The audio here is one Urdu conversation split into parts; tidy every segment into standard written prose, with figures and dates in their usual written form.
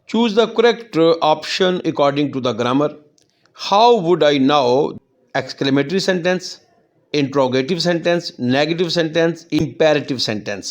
Choose the correct option according to the grammar. How would I know? Exclamatory sentence, interrogative sentence, negative sentence, imperative sentence.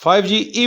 5G,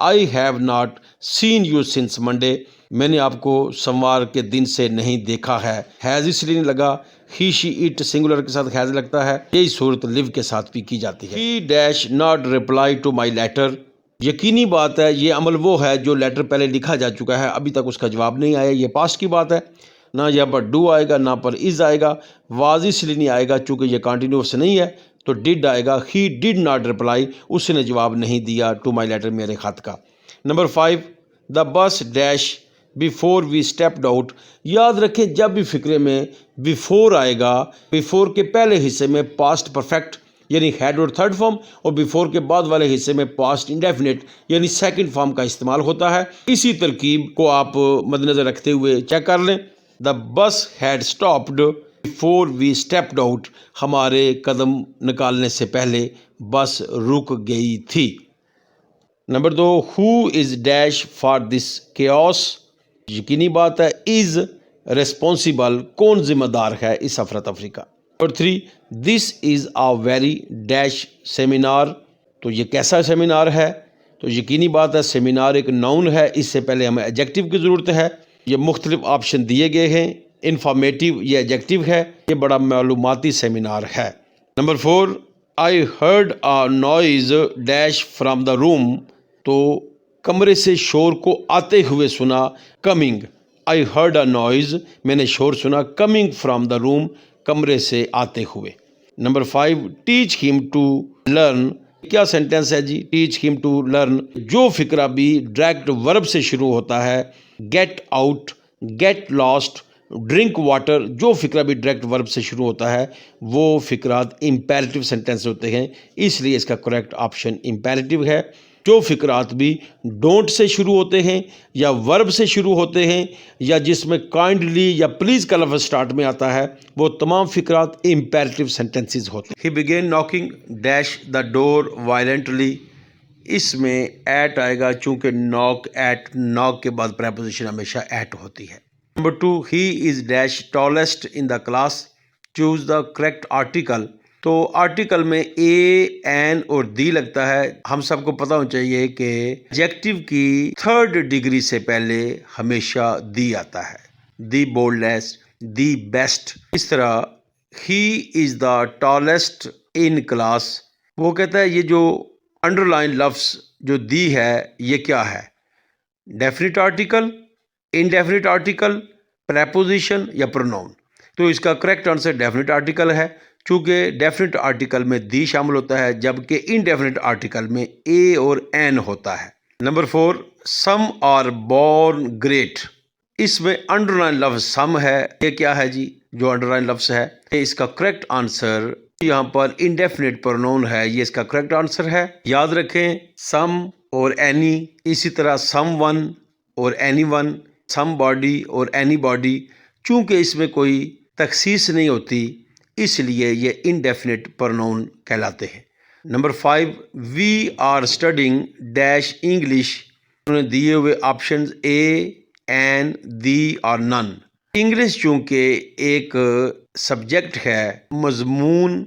I have not seen you since Monday. میں نے آپ کو سوموار کے دن سے نہیں دیکھا ہے. has اس لیے نہیں لگا. he she it سنگولر کے ساتھ has لگتا ہے. یہی صورت live کے ساتھ بھی کی جاتی ہے. he dash not reply to my letter. یقینی بات ہے یہ عمل وہ ہے جو لیٹر پہلے لکھا جا چکا ہے، ابھی تک اس کا جواب نہیں آیا. یہ پاسٹ کی بات ہے، نہ یہاں پر ڈو آئے گا نہ پر از آئے گا. واز اس لیے نہیں آئے گا چونکہ یہ کنٹینیوس نہیں ہے، تو ڈڈ آئے گا. ہی ڈڈ ناٹ رپلائی، اس نے جواب نہیں دیا ٹو مائی لیٹر میرے خط کا. Number 5 the bus dash before we stepped out. یاد رکھیں جب بھی فقرے میں بیفور آئے گا، بیفور کے پہلے حصے میں پاسٹ پرفیکٹ یعنی ہیڈ اور تھرڈ فارم، اور بیفور کے بعد والے حصے میں پاسٹ انڈیفینٹ یعنی سیکنڈ فارم کا استعمال ہوتا ہے. اسی ترکیب کو آپ مد نظر رکھتے ہوئے چیک کر لیں. The bus had stopped before we stepped out. ہمارے قدم نکالنے سے پہلے بس رک گئی تھی. Number 2 who is dash for this chaos. یقینی بات ہے از ریسپانسیبل، کون ذمہ دار ہے اس افراتفری کا. Number 3 this is are very dash seminar. تو یہ کیسا سیمینار ہے؟ تو یقینی بات ہے سیمینار ایک ناؤن ہے، اس سے پہلے ہمیں ایڈجیکٹو کی ضرورت ہے. یہ مختلف آپشن دیے گئے ہیں. انفارمیٹیو یہ ایڈجیکٹو ہے، یہ بڑا معلوماتی سیمینار ہے. Number 4 I heard a noise dash from the room. تو کمرے سے شور کو آتے ہوئے سنا. Coming I heard a noise, میں نے شور سنا. کمنگ فرام دا روم، کمرے سے آتے ہوئے. Number 5 teach him to learn. کیا سینٹینس ہے جی؟ Teach him to learn. جو فقرہ بھی ڈائریکٹ ورب سے شروع ہوتا ہے، get out, get lost, drink water, جو فقرہ بھی ڈائریکٹ ورب سے شروع ہوتا ہے وہ فقرات امپیریٹیو سینٹینس ہوتے ہیں، اس لیے اس کا کریکٹ آپشن امپیریٹیو ہے. جو فقرات بھی ڈونٹ سے شروع ہوتے ہیں یا ورب سے شروع ہوتے ہیں یا جس میں کائنڈلی یا پلیز کا لفظ سٹارٹ میں آتا ہے وہ تمام فقرات امپیریٹیو سینٹینسز ہوتے ہیں. He began knocking dash the door violently. اس میں ایٹ آئے گا چونکہ ناک ایٹ، ناک کے بعد پریپوزیشن ہمیشہ ایٹ ہوتی ہے. Number 2 he is dash tallest in the class. Choose the correct article. تو آرٹیکل میں اے، این اور دی لگتا ہے. ہم سب کو پتہ ہونا چاہیے کہ ایڈجیکٹو کی تھرڈ ڈگری سے پہلے ہمیشہ دی آتا ہے. دی بولڈیسٹ، دی بیسٹ. اس طرح ہی از دا ٹالسٹ ان کلاس. وہ کہتا ہے یہ جو انڈر لائن لفظ جو دی ہے یہ کیا ہے؟ Definite article, indefinite article, preposition یا پروناؤن. تو اس کا کریکٹ آنسر ڈیفینٹ آرٹیکل ہے، چونکہ ڈیفینٹ آرٹیکل میں دی شامل ہوتا ہے جبکہ انڈیفینٹ آرٹیکل میں اے اور این ہوتا ہے. Number 4 some are born great. اس میں انڈر لائن لفظ سم ہے. یہ کیا ہے جی جو انڈر لائن لفظ ہے؟ اس کا کریکٹ آنسر یہاں پر انڈیفینٹ پروناؤن ہے، یہ اس کا کریکٹ آنسر ہے. یاد رکھیں سم اور اینی، اسی طرح سم ون اور اینی ون، سم باڈی اور اینی باڈی، چونکہ اس میں کوئی تخصیص نہیں ہوتی اس لیے یہ انڈیفینٹ پروناؤن کہلاتے ہیں. Number 5 we are studying dash English. انہوں نے دیے ہوئے آپشنز اے، این، دی اور نن. انگلش چونکہ ایک سبجیکٹ ہے، مضمون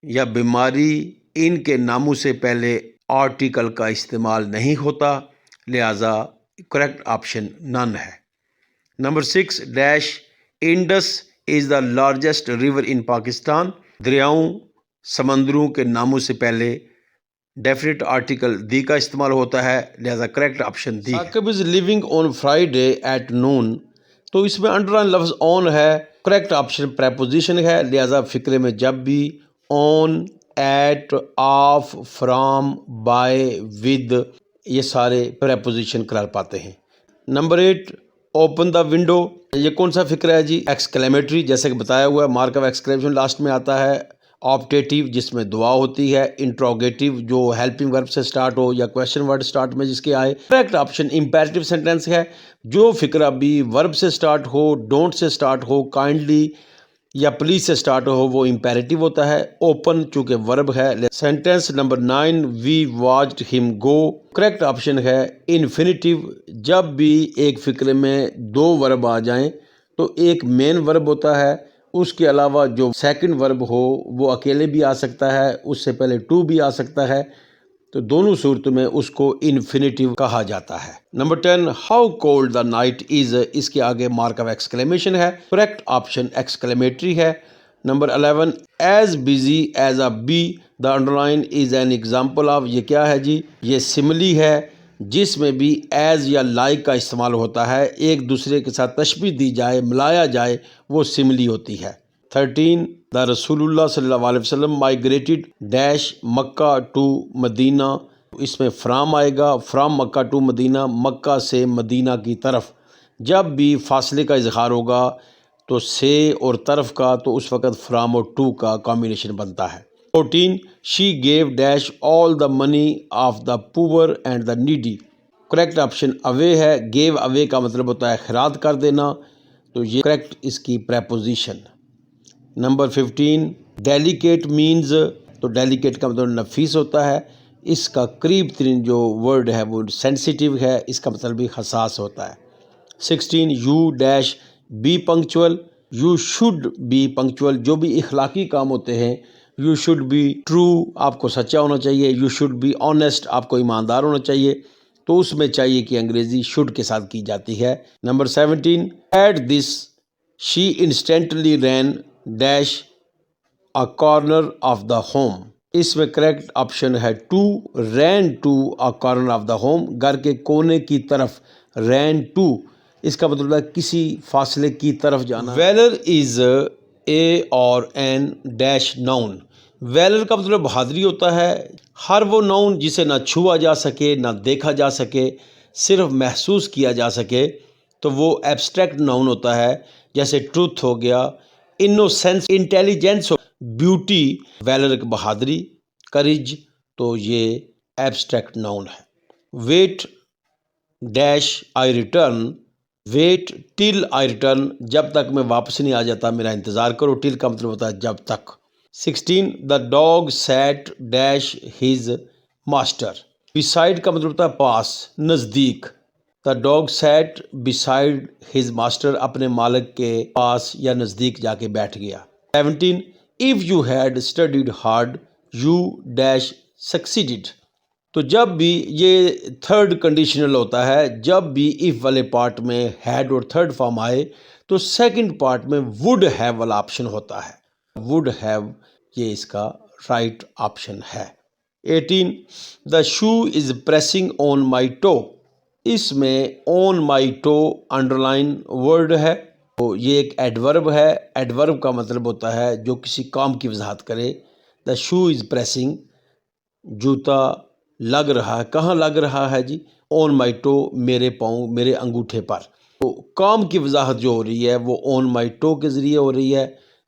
یا بیماری، ان کے ناموں سے پہلے آرٹیکل کا استعمال نہیں ہوتا، لہذا کریکٹ آپشن نن ہے. Number 6 dash Indus is the largest river in Pakistan. دریاؤں، سمندروں کے ناموں سے پہلے ڈیفینٹ آرٹیکل دی کا استعمال ہوتا ہے، لہذا correct option the. Saqib is leaving on Friday at noon. تو اس میں انڈر لائن لفظ آن ہے، کریکٹ آپشن پریپوزیشن ہے، لہذا فقرے میں جب بھی on, at, off, from, by, with یہ سارے پریپوزیشن قرار پاتے ہیں. Number 8 open the window. یہ کون سا فقرہ ہے جی؟ ایکسکلیمیٹری، جیسے کہ بتایا ہوا ہے، مارک آف ایکسکلیمیشن لاسٹ میں آتا ہے. آپٹیٹیو جس میں دعا ہوتی ہے. انٹروگیٹیو جو ہیلپنگ ورب سے سٹارٹ ہو یا کویشچن ورڈ سٹارٹ میں جس کے آئے. کریکٹ آپشن امپیریٹیو سینٹینس ہے. جو فقرہ بھی ورب سے start who, don't say start who, kindly یا پلیز سے سٹارٹ ہو وہ امپیریٹیو ہوتا ہے. اوپن چونکہ ورب ہے. سینٹینس نمبر 9 وی واچڈ ہم گو. کریکٹ آپشن ہے انفینیٹیو. جب بھی ایک فقرے میں دو ورب آ جائیں تو ایک مین ورب ہوتا ہے، اس کے علاوہ جو سیکنڈ ورب ہو وہ اکیلے بھی آ سکتا ہے، اس سے پہلے ٹو بھی آ سکتا ہے. تو دونوں صورتوں میں اس کو انفینیٹیو کہا جاتا ہے. Number 10 how cold the night is, اس کے آگے مارک آف ایکسکلیمیشن ہے. کریکٹ آپشن ایکسکلیمیٹری ہے. Number 11 as busy as a bee the underline is an example of, یہ کیا ہے جی؟ یہ سملی ہے جس میں بھی ایز یا لائک کا استعمال ہوتا ہے، ایک دوسرے کے ساتھ تشبیہ دی جائے، ملایا جائے، وہ سملی ہوتی ہے. 13 دا رسول اللہ صلی اللہ علیہ وسلم مائیگریٹڈ ڈیش مکہ ٹو مدینہ، اس میں فرام آئے گا، فرام مکہ ٹو مدینہ، مکہ سے مدینہ کی طرف. جب بھی فاصلے کا اظہار ہوگا تو سے اور طرف کا، تو اس وقت فرام اور ٹو کا کمبینیشن بنتا ہے. 14 she give dash all the money of the poor and the needy. Correct option away ہے. گیو اوے کا مطلب ہوتا ہے خیرات کر دینا، تو یہ کریکٹ اس کی پریپوزیشن. نمبر 15 ڈیلیکیٹ مینز، تو ڈیلیکیٹ کا مطلب نفیس ہوتا ہے. اس کا قریب ترین جو ورڈ ہے وہ سینسیٹیو ہے، اس کا مطلب بھی حساس ہوتا ہے. 16 you dash be punctual, you should be punctual. جو بھی اخلاقی کام ہوتے ہیں، یو شوڈ بی ٹرو، آپ کو سچا ہونا چاہیے. یو شوڈ بی آنیسٹ، آپ کو ایماندار ہونا چاہیے. تو اس میں چاہیے کہ انگریزی شوڈ کے ساتھ کی جاتی ہے. Number 17 at this she instantly ran dash a corner of the home. اس میں کریکٹ آپشن ہے to, ran to a corner of the home, گھر کے کونے کی طرف. رین ٹو اس کا مطلب ہے کسی فاصلے کی طرف جانا. ویلر از اے اور این ڈیش ناؤن. ویلر کا مطلب بہادری ہوتا ہے. ہر وہ ناؤن جسے نہ چھوا جا سکے، نہ دیکھا جا سکے، صرف محسوس کیا جا سکے، تو وہ ایبسٹریکٹ ناؤن ہوتا ہے. جیسے ٹروتھ ہو گیا، انوسینس، انٹیلیجنس، بیوٹی، ویلر ایک بہادری، کریج، تو یہ ایبسٹریکٹ ناؤن ہے. Wait dash I return, wait till I return, جب تک میں واپس نہیں آ جاتا میرا انتظار کرو. ٹل کا مطلب ہوتا ہے جب تک. 16 the dog sat dash his master. Beside کا مطلب ہوتا ہے پاس، نزدیک. The dog sat beside his master, اپنے مالک کے پاس یا نزدیک جا کے بیٹھ گیا. 17 if you had studied hard you dash succeeded. تو جب بھی یہ تھرڈ کنڈیشنل ہوتا ہے، جب بھی if والے پارٹ میں had اور تھرڈ فارم آئے تو سیکنڈ پارٹ میں would have والا آپشن ہوتا ہے. would have یہ اس کا رائٹ آپشن ہے. 18 the shoe is pressing on my toe. اس میں on my toe under line word ہے، تو یہ ایک ایڈورب ہے. ایڈورب کا مطلب ہوتا ہے جو کسی کام کی وضاحت کرے. دا شو از پریسنگ، جوتا لگ رہا ہے. کہاں لگ رہا ہے جی؟ آن مائی ٹو، میرے پاؤں، میرے انگوٹھے پر. تو کام کی وضاحت جو ہو رہی ہے وہ آن مائی ٹو کے ذریعے ہو رہی ہے،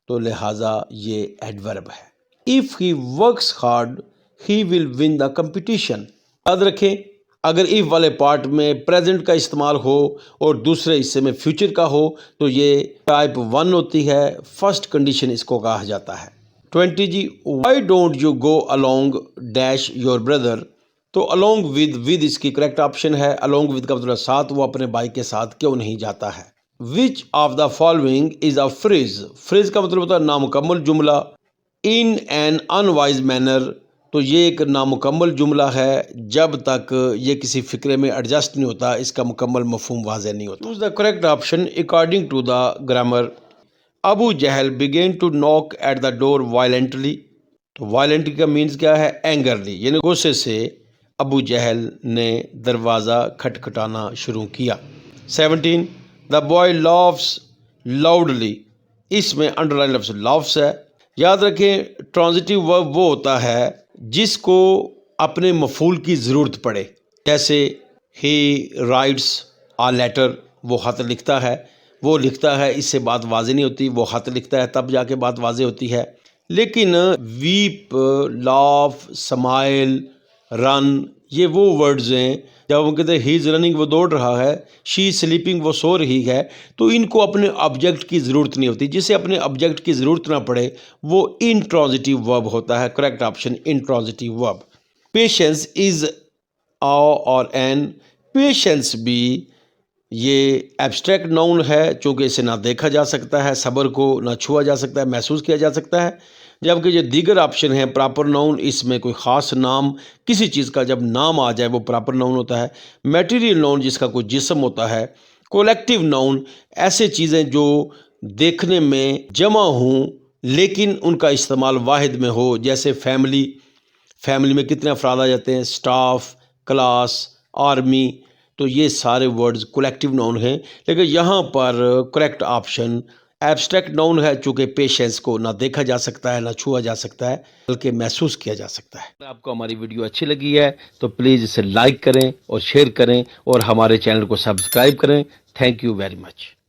تو لہٰذا یہ ایڈورب ہے. If he works hard he will one the competition. یاد رکھیں اگر ایف والے پارٹ میں پریزنٹ کا استعمال ہو اور دوسرے حصے میں فیوچر کا ہو تو یہ ٹائپ 1 ہوتی ہے. فرسٹ کنڈیشن اس کو کہا جاتا ہے. 20 جی why don't you go along dash your brother. تو along with اس کی کریکٹ آپشن ہے. along with کا مطلب ساتھ، وہ اپنے بھائی کے ساتھ کیوں نہیں جاتا ہے. which of the following is a phrase. phrase کا مطلب ہوتا ہے نامکمل جملہ. in an unwise manner، تو یہ ایک نامکمل جملہ ہے جب تک یہ کسی فقرے میں ایڈجسٹ نہیں ہوتا، اس کا مکمل مفہوم واضح نہیں ہوتا. Choose the correct option according to the grammar. Abu Jahl began to knock at the door violently. تو violently کا مینز کیا ہے؟ اینگرلی، یعنی غصے سے ابو جہل نے دروازہ کھٹکھٹانا شروع کیا. 17 the boy laughs loudly. اس میں انڈر لائن لفظ laughs ہے. یاد رکھیں ٹرانزٹیو ورب وہ ہوتا ہے جس کو اپنے مفعول کی ضرورت پڑے. جیسے ہی رائٹس آ لیٹر، وہ خط لکھتا ہے، وہ لکھتا ہے، اس سے بات واضح نہیں ہوتی. وہ خط لکھتا ہے تب جا کے بات واضح ہوتی ہے. لیکن ویپ، لاف، سمائل، رن، یہ وہ ورڈز ہیں جب وہ کہتے ہیں ہی از رننگ، وہ دوڑ رہا ہے، شی از سلیپنگ، وہ سو رہی ہے، تو ان کو اپنے آبجیکٹ کی ضرورت نہیں ہوتی. جسے اپنے آبجیکٹ کی ضرورت نہ پڑے وہ انٹرانزٹیو ورب ہوتا ہے. کریکٹ آپشن انٹرانزٹیو ورب. پیشنس از اور این. پیشنس بھی یہ ایبسٹریکٹ ناؤن ہے چونکہ اسے نہ دیکھا جا سکتا ہے، صبر کو نہ چھوا جا سکتا ہے، محسوس کیا جا سکتا ہے. جبکہ جو دیگر آپشن ہیں پراپر ناؤن، اس میں کوئی خاص نام، کسی چیز کا جب نام آ جائے وہ پراپر ناؤن ہوتا ہے۔ میٹیریل ناؤن جس کا کوئی جسم ہوتا ہے۔ کولیکٹیو ناؤن ایسے چیزیں جو دیکھنے میں جمع ہوں لیکن ان کا استعمال واحد میں ہو، جیسے فیملی میں کتنے افراد آ جاتے ہیں، سٹاف، کلاس، آرمی، تو یہ سارے ورڈز کولیکٹیو ناؤن ہیں۔ لیکن یہاں پر کریکٹ آپشن ایبسٹریکٹ ناؤن ہے، چونکہ پیشنس کو نہ دیکھا جا سکتا ہے نہ چھوا جا سکتا ہے بلکہ محسوس کیا جا سکتا ہے۔ اگر آپ کو ہماری ویڈیو اچھی لگی ہے تو پلیز اسے لائک کریں اور شیئر کریں اور ہمارے چینل کو سبسکرائب کریں۔ Thank you very much.